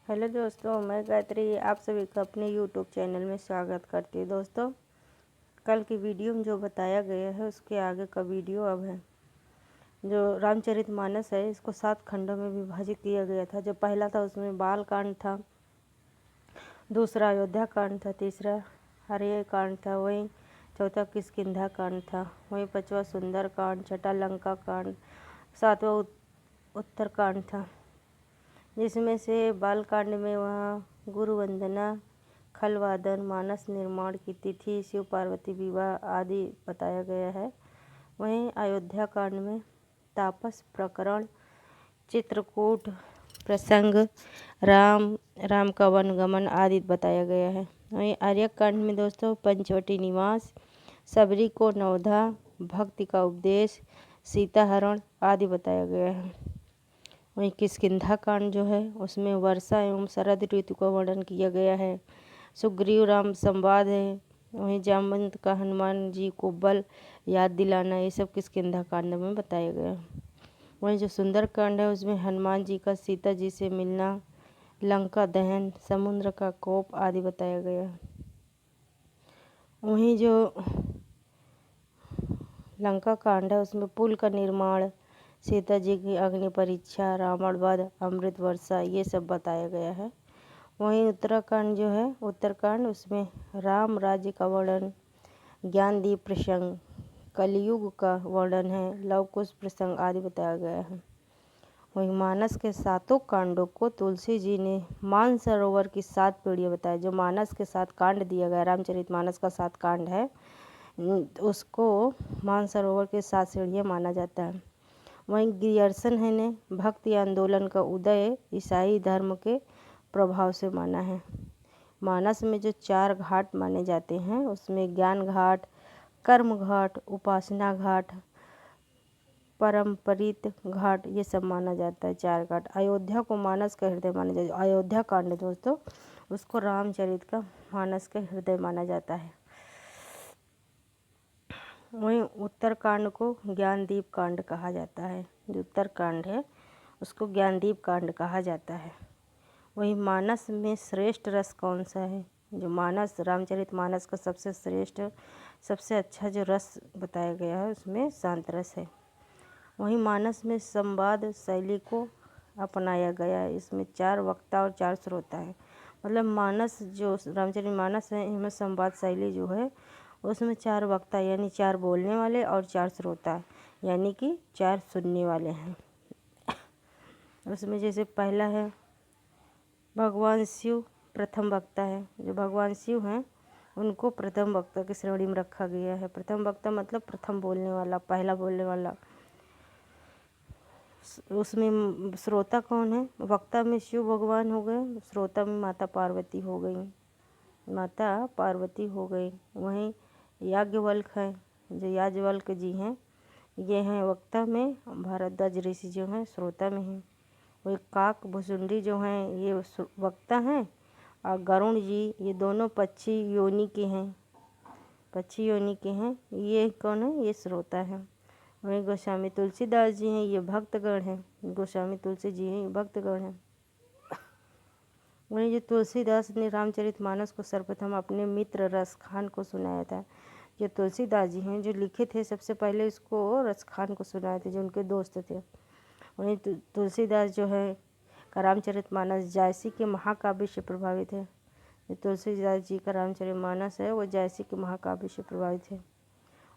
Hello दोस्तों, मैं गायत्री आप सभी का अपने यूट्यूब चैनल में स्वागत करती हूँ। दोस्तों, कल की वीडियो में जो बताया गया है उसके आगे का वीडियो अब है। जो रामचरितमानस है इसको 7 खंडों में विभाजित किया गया था। जो पहला था उसमें बाल कांड था, दूसरा अयोध्या कांड था, तीसरा हरिय कांड था, वहीं चौथा किष्किंधा कांड था, वहीं पांचवा सुंदर कांड, छठा लंका कांड, सातवां उत्तर कांड था। जिसमें से बालकांड में वहाँ गुरु वंदना, खलवादन, मानस निर्माण की तिथि, शिव पार्वती विवाह आदि बताया गया है। वहीं अयोध्या कांड में तापस प्रकरण, चित्रकूट प्रसंग, राम का वनगमन आदि बताया गया है। वहीं आर्य कांड में दोस्तों पंचवटी निवास, सबरी को नवधा, भक्ति का उपदेश, सीता हरण आदि बताया गया है। वहीं किष्किंधा कांड जो है उसमें वर्षा एवं शरद ऋतु का वर्णन किया गया है। सुग्रीव राम संवाद है। वहीं जामवंत का हनुमान जी को बल याद दिलाना, ये सब किष्किंधा कांड में बताया गया। वहीं जो सुंदर कांड है उसमें हनुमान जी का सीता जी से मिलना, लंका दहन, समुद्र का कोप आदि बताया गया। वहीं जो लंका कांड है उसमें पुल का निर्माण, सीता जी की अग्नि परीक्षा, रावण वध, अमृत वर्षा, ये सब बताया गया है। वहीं उत्तराखंड जो है उत्तरकांड, उसमें राम राज्य का वर्णन, ज्ञानदीप प्रसंग, कलयुग का वर्णन है, लवकुश प्रसंग आदि बताया गया है। वहीं मानस के 7 कांडों को तुलसी जी ने मानसरोवर की 7 पीढ़ियाँ बताया। जो मानस के 7 कांड दिया गया, रामचरितमानस का 7 कांड है, उसको मानसरोवर के 7 सीढ़ियाँ माना जाता है। वहीं गियर्सन है ने भक्ति आंदोलन का उदय ईसाई धर्म के प्रभाव से माना है। मानस में जो 4 घाट माने जाते हैं उसमें ज्ञान घाट, कर्म घाट, उपासना घाट, परम्परित घाट, ये सब माना जाता है 4 घाट। अयोध्या को मानस का हृदय माना जाता है। अयोध्या कांड दोस्तों उसको रामचरित का मानस का हृदय माना जाता है। वहीं उत्तरकांड को ज्ञानदीप कांड कहा जाता है। जो उत्तरकांड है उसको ज्ञानदीप कांड कहा जाता है। वहीं मानस में श्रेष्ठ रस कौन सा है? जो मानस रामचरितमानस का सबसे श्रेष्ठ, सबसे अच्छा जो रस बताया गया है उसमें शांत रस है। वहीं मानस में संवाद शैली को अपनाया गया है। इसमें 4 वक्ता और 4 श्रोता है। मतलब मानस जो रामचरितमानस है इनमें संवाद शैली जो है उसमें 4 वक्ता यानी 4 बोलने वाले और 4 श्रोता यानी कि 4 सुनने वाले हैं। उसमें जैसे पहला है भगवान शिव प्रथम वक्ता है। जो भगवान शिव हैं उनको प्रथम वक्ता की श्रेणी में रखा गया है। प्रथम वक्ता मतलब प्रथम बोलने वाला, पहला बोलने वाला। उसमें श्रोता कौन है? वक्ता में शिव भगवान हो गए, श्रोता में माता पार्वती हो गई, माता पार्वती हो गई। वहीं याज्ञवल्क हैं, जो याज्ञवल्क जी हैं ये हैं वक्ता में, भारद्वाज ऋषि जो हैं श्रोता में हैं। वही काक भुसुंडी जो हैं ये वक्ता हैं, और गरुण जी ये दोनों पक्षी योनि के हैं, पक्षी योनि के हैं। ये कौन है? ये श्रोता हैं। वहीं गोस्वामी तुलसीदास जी हैं, ये भक्तगण हैं। गोस्वामी तुलसी जी हैं, ये भक्तगण हैं। वहीं जो तुलसीदास ने रामचरितमानस को सर्वप्रथम अपने मित्र रसखान को सुनाया था। जो तुलसीदास जी हैं जो लिखे थे सबसे पहले इसको रसखान को सुनाए थे, जो उनके दोस्त थे। वहीं तुलसीदास जो है का रामचरितमानस जायसी के महाकाव्य से प्रभावित है। जो तुलसीदास जी का रामचरितमानस है वो जायसी के महाकाव्य से प्रभावित है।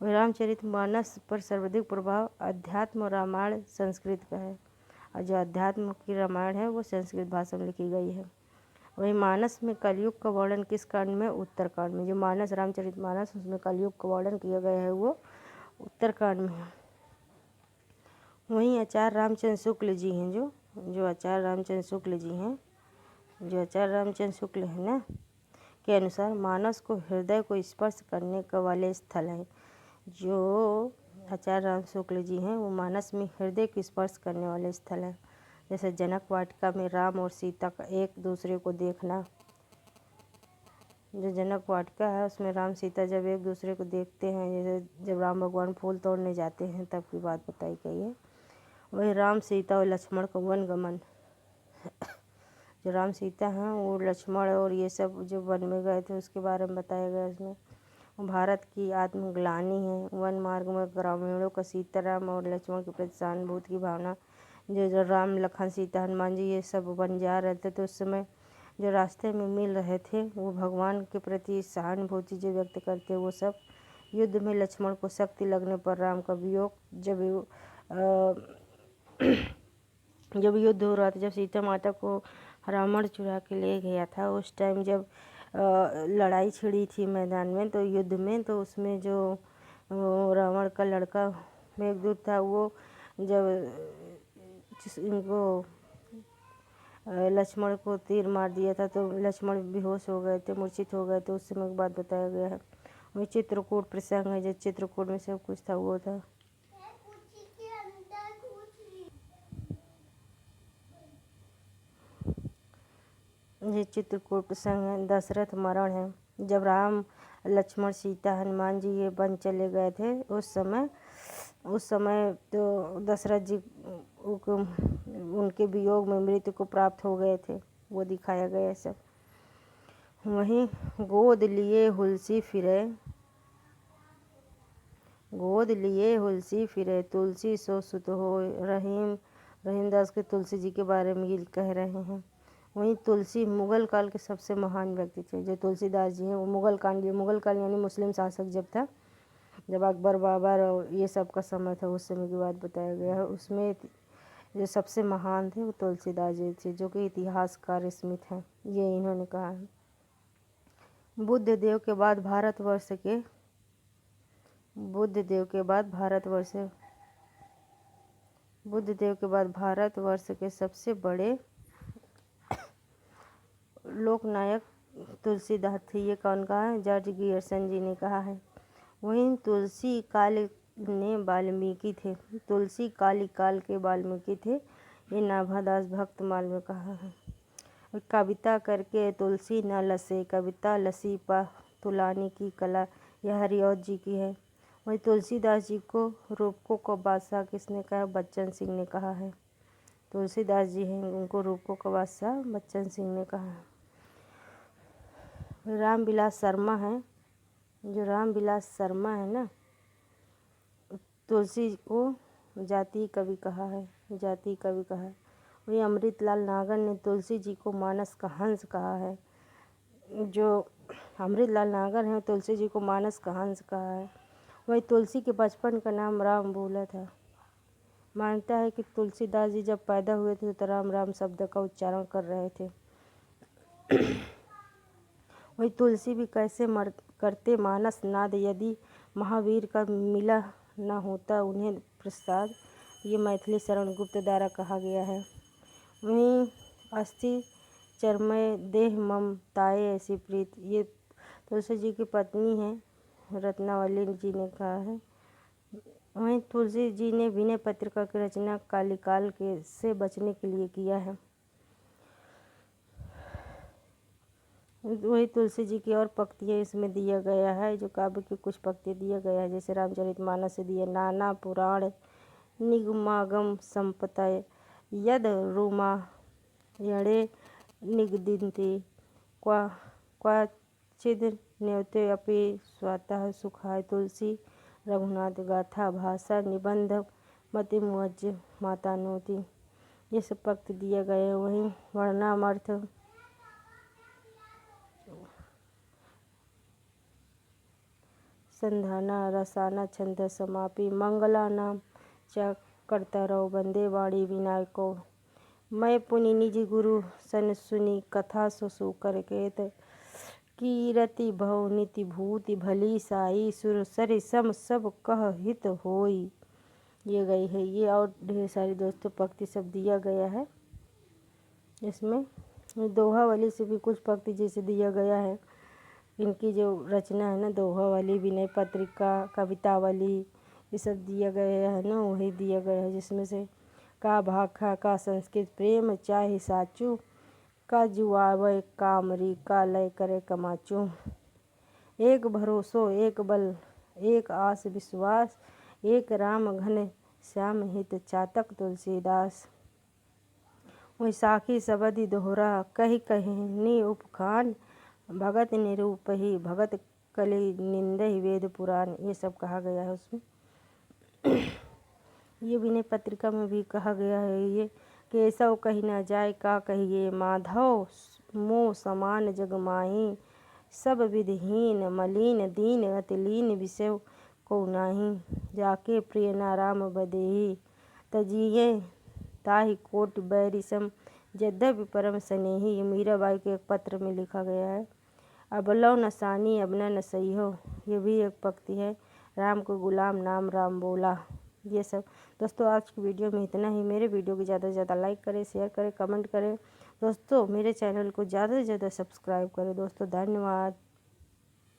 वही रामचरितमानस पर सर्वाधिक प्रभाव अध्यात्म रामायण संस्कृत का है, और जो अध्यात्म की रामायण है वो संस्कृत भाषा में लिखी गई है। वही मानस में कलयुग का वर्णन किस कांड में? उत्तरकांड में। जो मानस रामचरितमानस उसमें कलयुग का वर्णन किया गया है वो उत्तरकांड में है। वहीं आचार्य रामचंद्र शुक्ल जी हैं, जो आचार्य रामचंद्र शुक्ल जी हैं, जो आचार्य रामचंद्र शुक्ल है ना के अनुसार मानस को हृदय को स्पर्श करने का वाले स्थल है। जो आचार्य राम शुक्ल जी हैं वो मानस में हृदय को स्पर्श करने वाले स्थल है। जैसे जनक वाटिका में राम और सीता का एक दूसरे को देखना। जो जनक वाटिका है उसमें राम सीता जब एक दूसरे को देखते हैं, जैसे जब राम भगवान फूल तोड़ने जाते हैं तब की बात बताई गई है। वही राम सीता और लक्ष्मण का वनगमन। जो राम सीता हैं वो लक्ष्मण और ये सब जो वन में गए थे उसके बारे में बताया गया इसमें। भारत की आत्मग्लानि है। वन मार्ग में ग्रामीणों का सीताराम और लक्ष्मण के प्रति सहानुभूति की भावना। जो राम लखन सीता हनुमान जी ये सब वन जा रहे थे तो उस समय जो रास्ते में मिल रहे थे वो भगवान के प्रति सहानुभूति जो व्यक्त करते वो सब। युद्ध में लक्ष्मण को शक्ति लगने पर राम का वियोग। जब युद्ध हो रहा था, जब सीता माता को रावण चुरा के ले गया था, उस टाइम जब लड़ाई छिड़ी थी मैदान में तो युद्ध में, तो उसमें जो रावण का लड़का मेघदूत था वो जब इनको लक्ष्मण को तीर मार दिया था तो लक्ष्मण बेहोश हो गए थे, मूर्छित हो गए थे। उस समय की बात बताया गया है। वही चित्रकूट प्रसंग है, जो चित्रकूट में सब कुछ था वो था। ये चित्रकूट प्रसंग है। दशरथ मरण है। जब राम लक्ष्मण सीता हनुमान जी ये वन चले गए थे उस समय तो दशरथ जी उनके वियोग में मृत्यु को प्राप्त हो गए थे, वो दिखाया गया सब। वहीं गोद लिए हुलसी फिरे तुलसी सो सुत हो। रहीमदास के तुलसी जी के बारे में ये कह रहे हैं। वहीं तुलसी मुगल काल के सबसे महान व्यक्ति थे। जो तुलसीदास जी हैं वो मुगल काल यानी मुस्लिम शासक जब था, जब अकबर बाबर और ये सब का समय था, उस समय की बात बताया गया है। उसमें जो सबसे महान थे वो तुलसीदास जी थे, जो कि इतिहासकार स्मिथ हैं, ये इन्होंने कहा है। बुद्ध देव के बाद भारतवर्ष के सबसे बड़े लोकनायक तुलसीदास थे। ये कौन कहा है? जॉर्ज गियर्सन जी ने कहा है। वहीं तुलसी काल के वाल्मीकि थे। ये नाभादास भक्तमाल में कहा है। कविता करके तुलसी न लसे, कविता लसी पा तुलानी की कला, यह हरिऔध जी की है। वहीं तुलसीदास जी को रूपकों का बादशाह किसने कहा? बच्चन सिंह ने कहा है। तुलसीदास जी हैं, उनको रूपकों का बादशाह बच्चन सिंह ने कहा है। रामविलास शर्मा है। जो रामविलास शर्मा है ना, तुलसी को जाति कवि कहा है। वही अमृतलाल नागर ने तुलसी जी को मानस का हंस कहा है। जो अमृतलाल नागर हैं तुलसी जी को मानस का हंस कहा है। वही तुलसी के बचपन का नाम राम भूला था। मानता है कि तुलसीदास जी जब पैदा हुए थे तो राम राम शब्द का उच्चारण कर रहे थे। वही तुलसी भी कैसे करते मानस नाद, यदि महावीर का मिला न होता उन्हें प्रसाद, ये मैथिली शरण गुप्त द्वारा कहा गया है। वहीं अस्थि चरमय देह ममताए ऐसी प्रीत, ये तुलसी जी की पत्नी है, रत्नावली जी ने कहा है। वहीं तुलसी जी ने विनय पत्रिका की रचना कालिकाल के से बचने के लिए किया है। वही तुलसी जी की और पंक्तियाँ इसमें दिया गया है, जो काव्य की कुछ पंक्ति दिया गया है, जैसे रामचरितमानस से दिया। नाना पुराण निगमागम संपतय यद रूमायणे निगदिन्ति क्वचिद् न्यौते अपि स्वतः सुखाय। तुलसी रघुनाथ गाथा भाषा निबंध मतिमुवज्ज मातानोति, ये सब पंक्ति दिया गया है। वहीं वर्णामर्थ संधाना रसाना छंद समापि मंगलानाम च कर्तारौ वंदे वाणी विनायको। मैं पुनि निज गुरु सन सुनी कथा सुसु करकेत, कीरति भव निति भूति भली साई, सुर सरि सम सब कह हित होई। ये गई है। ये और ढेर सारी दोस्तों पंक्ति सब दिया गया है। इसमें दोहावली से भी कुछ पंक्ति जैसे दिया गया है। इनकी जो रचना है ना, दोहावली, विनय पत्रिका, कवितावली, ये सब दिया गया है ना, वही दिया गया है। जिसमें से का भाखा का संस्कृत प्रेम चाहे साचू, का जुआवे कामरी का लय करे कमाचू। एक भरोसो एक बल एक आस विश्वास, एक राम घन श्याम हित चातक तुलसीदास। वैसाखी सबदि दोहरा कही कहनी उपखान भगत निरूपही भगत कलि निंदहि वेद पुराण, ये सब कहा गया है उसमें। ये विनय पत्रिका में भी कहा गया है ये केशव कही न जाय का कहिए, माधव मोह समान जग माही, सब विधिहीन मलिन दीन अतिलीन विषय को नाही, जाके प्रिय नाराम बदेही तजिए ताहि कोटि बैरी सम, यद्यपि परम स्नेही। ये मीराबाई के एक पत्र में लिखा गया है। अबलौ न सानी अबना न सही हो, ये भी एक पंक्ति है। राम को गुलाम नाम राम बोला। ये सब दोस्तों आज की वीडियो में इतना ही। मेरे वीडियो को ज़्यादा से ज़्यादा लाइक करें, शेयर करें, कमेंट करें। दोस्तों मेरे चैनल को ज़्यादा से ज़्यादा सब्सक्राइब करें। दोस्तों धन्यवाद।